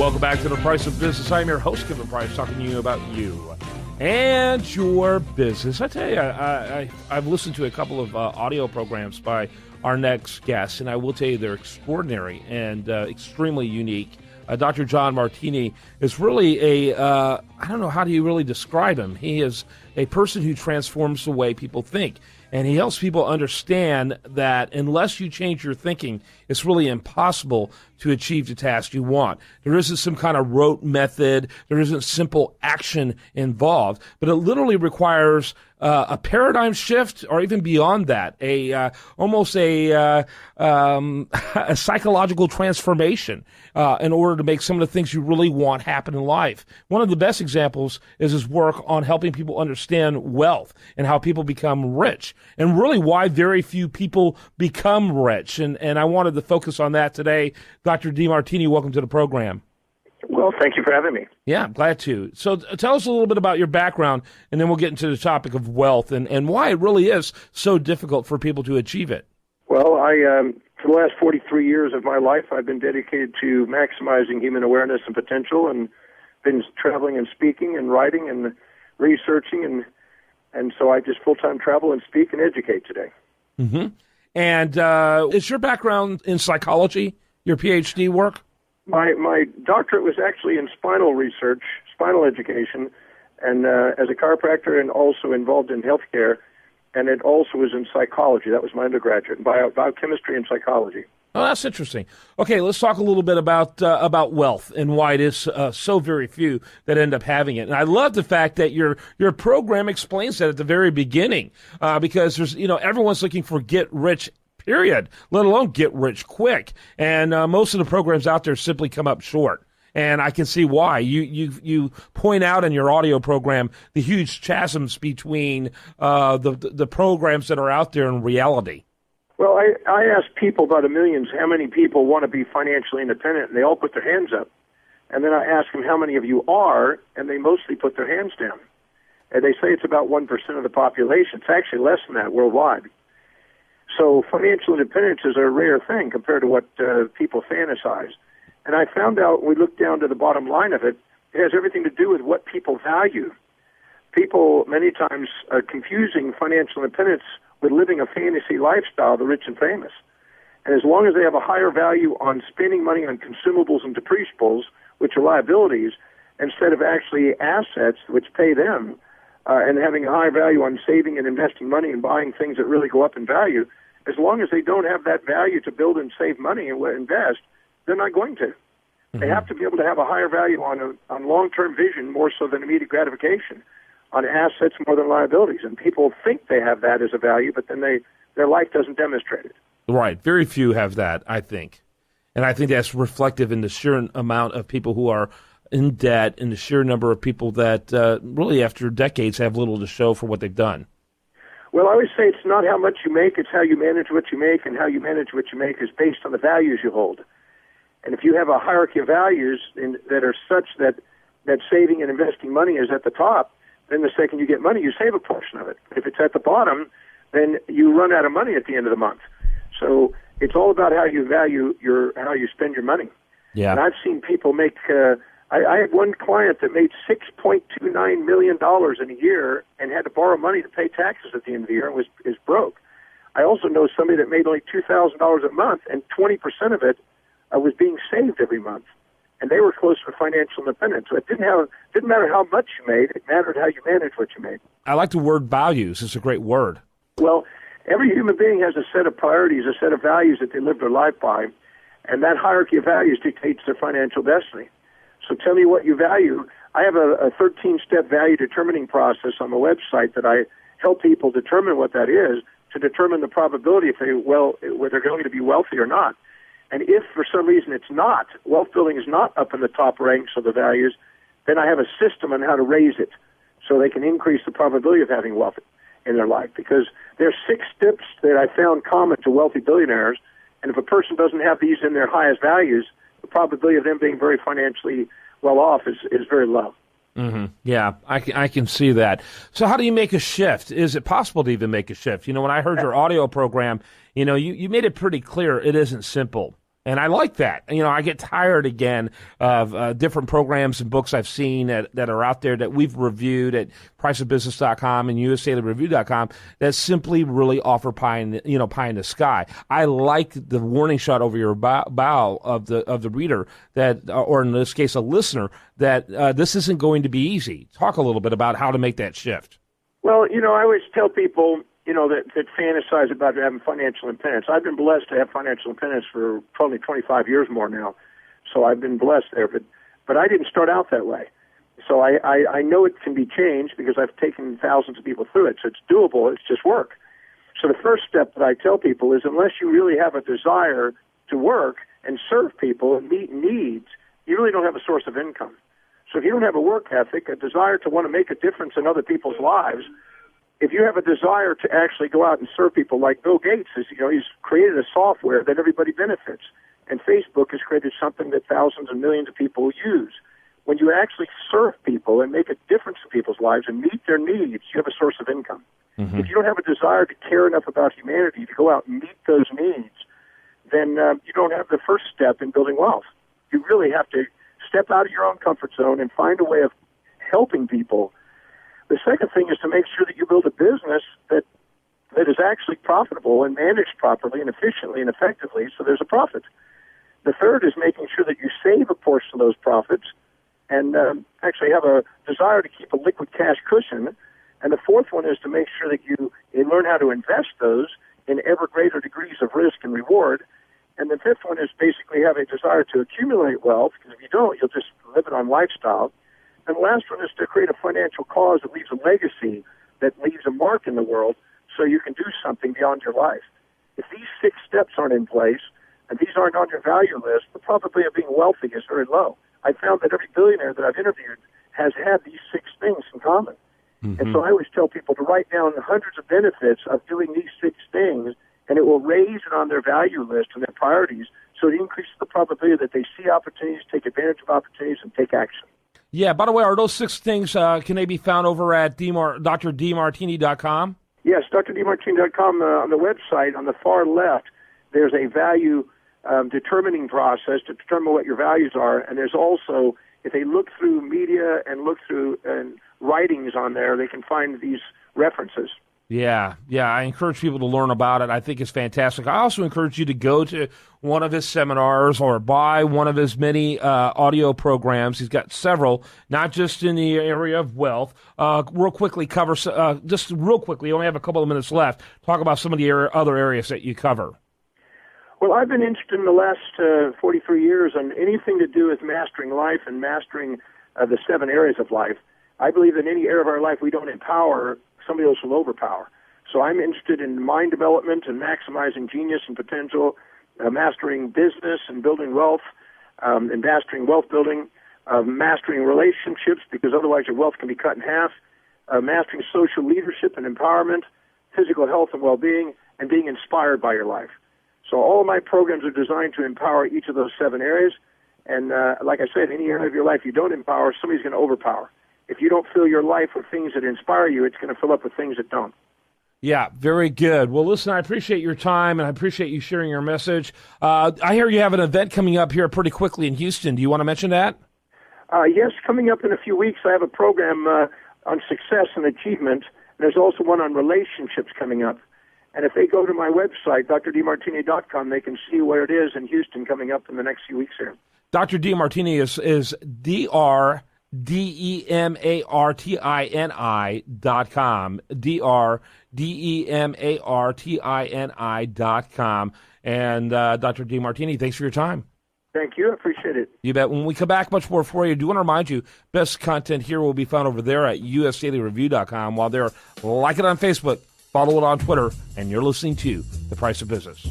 Welcome back to The Price of Business. I'm your host, Kevin Price, talking to you about you and your business. I tell you, I've listened to a couple of audio programs by our next guest, and I will tell you they're extraordinary and extremely unique. Dr. John Martini is really I don't know, how do you really describe him? He is a person who transforms the way people think. And he helps people understand that unless you change your thinking, it's really impossible to achieve the task you want. There isn't some kind of rote method. There isn't simple action involved. But it literally requires a paradigm shift, or even beyond that, almost a psychological transformation in order to make some of the things you really want happen in life. One of the best examples is his work on helping people understand wealth and how people become rich, and really why very few people become rich. And I wanted to focus on that today. Dr. Demartini, welcome to the program. Well, thank you for having me. Yeah, I'm glad to. So tell us a little bit about your background, and then we'll get into the topic of wealth and why it really is so difficult for people to achieve it. Well, for the last 43 years of my life, I've been dedicated to maximizing human awareness and potential, and been traveling and speaking and writing and researching, and so I just full-time travel and speak and educate today. Mm-hmm. And is your background in psychology, your PhD work? My doctorate was actually in spinal research, spinal education, and as a chiropractor, and also involved in healthcare, and it also was in psychology. That was my undergraduate, biochemistry and psychology. Oh, that's interesting. Okay, let's talk a little bit about wealth and why it is so very few that end up having it. And I love the fact that your program explains that at the very beginning, because there's everyone's looking for get rich, period, let alone get rich quick. And most of the programs out there simply come up short. And I can see why. You point out in your audio program the huge chasms between the programs that are out there in reality. Well, I ask people by the millions how many people want to be financially independent, and they all put their hands up. And then I ask them how many of you are, and they mostly put their hands down. And they say it's about 1% of the population. It's actually less than that worldwide. So financial independence is a rare thing compared to what people fantasize. And I found out, when we looked down to the bottom line of it, it has everything to do with what people value. People many times are confusing financial independence with living a fantasy lifestyle, the rich and famous. And as long as they have a higher value on spending money on consumables and depreciables, which are liabilities, instead of actually assets which pay them, and having a high value on saving and investing money and buying things that really go up in value, as long as they don't have that value to build and save money and invest, they're not going to. Mm-hmm. They have to be able to have a higher value on long-term vision more so than immediate gratification, on assets more than liabilities. And people think they have that as a value, but then their life doesn't demonstrate it. Right. Very few have that, I think. And I think that's reflective in the sheer amount of people who are in debt and the sheer number of people that really after decades have little to show for what they've done. Well, I always say it's not how much you make, it's how you manage what you make, and how you manage what you make is based on the values you hold. And if you have a hierarchy of values that are such that saving and investing money is at the top, then the second you get money, you save a portion of it. If it's at the bottom, then you run out of money at the end of the month. So it's all about how you value how you spend your money. Yeah. And I've seen people make. I had one client that made $6.29 million in a year and had to borrow money to pay taxes at the end of the year and is broke. I also know somebody that made only $2,000 a month, and 20% of it was being saved every month. And they were close to financial independence. So it didn't matter how much you made. It mattered how you managed what you made. I like the word values. It's a great word. Well, every human being has a set of priorities, a set of values that they live their life by, and that hierarchy of values dictates their financial destiny. So tell me what you value. I have a 13-step value determining process on the website that I help people determine what that is to determine the probability if whether they're going to be wealthy or not. And if for some reason it's not, wealth building is not up in the top ranks of the values, then I have a system on how to raise it so they can increase the probability of having wealth in their life. Because there's 6 steps that I found common to wealthy billionaires, and if a person doesn't have these in their highest values, the probability of them being very financially well off is very low. Mm-hmm. Yeah, I can see that. So how do you make a shift? Is it possible to even make a shift? When I heard your audio program, you made it pretty clear it isn't simple. And I like that. I get tired again of different programs and books I've seen that are out there that we've reviewed at priceofbusiness.com and usdailyreview.com that simply really offer pie in the sky. I like the warning shot over your bow of the reader that, or in this case, a listener, that this isn't going to be easy. Talk a little bit about how to make that shift. Well, I always tell people, that fantasize about having financial independence. I've been blessed to have financial independence for probably 25 years more now. So I've been blessed there, but I didn't start out that way. So I know it can be changed because I've taken thousands of people through it. So it's doable. It's just work. So the first step that I tell people is unless you really have a desire to work and serve people and meet needs, you really don't have a source of income. So if you don't have a work ethic, a desire to want to make a difference in other people's lives, if you have a desire to actually go out and serve people, like Bill Gates is, he's created a software that everybody benefits, and Facebook has created something that thousands and millions of people use. When you actually serve people and make a difference in people's lives and meet their needs, you have a source of income. Mm-hmm. If you don't have a desire to care enough about humanity to go out and meet those needs, then you don't have the first step in building wealth. You really have to step out of your own comfort zone and find a way of helping people. The second thing is to make sure that you build a business that is actually profitable and managed properly and efficiently and effectively so there's a profit. The third is making sure that you save a portion of those profits and actually have a desire to keep a liquid cash cushion. And the fourth one is to make sure that you learn how to invest those in ever greater degrees of risk and reward. And the fifth one is basically have a desire to accumulate wealth, because if you don't, you'll just live it on lifestyle. And the last one is to create a financial cause that leaves a legacy, that leaves a mark in the world, so you can do something beyond your life. If these 6 steps aren't in place, and these aren't on your value list, the probability of being wealthy is very low. I found that every billionaire that I've interviewed has had these 6 things in common. Mm-hmm. And so I always tell people to write down the hundreds of benefits of doing these 6 things, and it will raise it on their value list and their priorities, so it increases the probability that they see opportunities, take advantage of opportunities, and take action. Yeah, by the way, are those 6 things, can they be found over at drdemartini.com? Yes, drdemartini.com. On the website, on the far left, there's a value determining process to determine what your values are. And there's also, if they look through media and look through writings on there, they can find these references. Yeah, I encourage people to learn about it. I think it's fantastic. I also encourage you to go to one of his seminars or buy one of his many audio programs. He's got several, not just in the area of wealth. Real quickly, you only have a couple of minutes left. Talk about some of the other areas that you cover. Well, I've been interested in the last 43 years on anything to do with mastering life and mastering the 7 areas of life. I believe in any area of our life we don't empower, somebody else will overpower. So I'm interested in mind development and maximizing genius and potential, mastering business and building wealth, and mastering wealth building, mastering relationships, because otherwise your wealth can be cut in half, mastering social leadership and empowerment, physical health and well-being, and being inspired by your life. So all of my programs are designed to empower each of those 7 areas. And like I said, any area of your life you don't empower, somebody's going to overpower. If you don't fill your life with things that inspire you, it's going to fill up with things that don't. Yeah, very good. Well, listen, I appreciate your time, and I appreciate you sharing your message. I hear you have an event coming up here pretty quickly in Houston. Do you want to mention that? Yes, coming up in a few weeks, I have a program on success and achievement. And there's also one on relationships coming up. And if they go to my website, drdemartini.com, they can see where it is in Houston coming up in the next few weeks here. Dr. Demartini is DRDEMARTINI.com, DRDEMARTINI.com. And Dr. Demartini, thanks for your time. Thank you. I appreciate it. You bet. When we come back, much more for you. I do want to remind you, best content here will be found over there at usdailyreview.com. While there, like it on Facebook, follow it on Twitter, and you're listening to The Price of Business.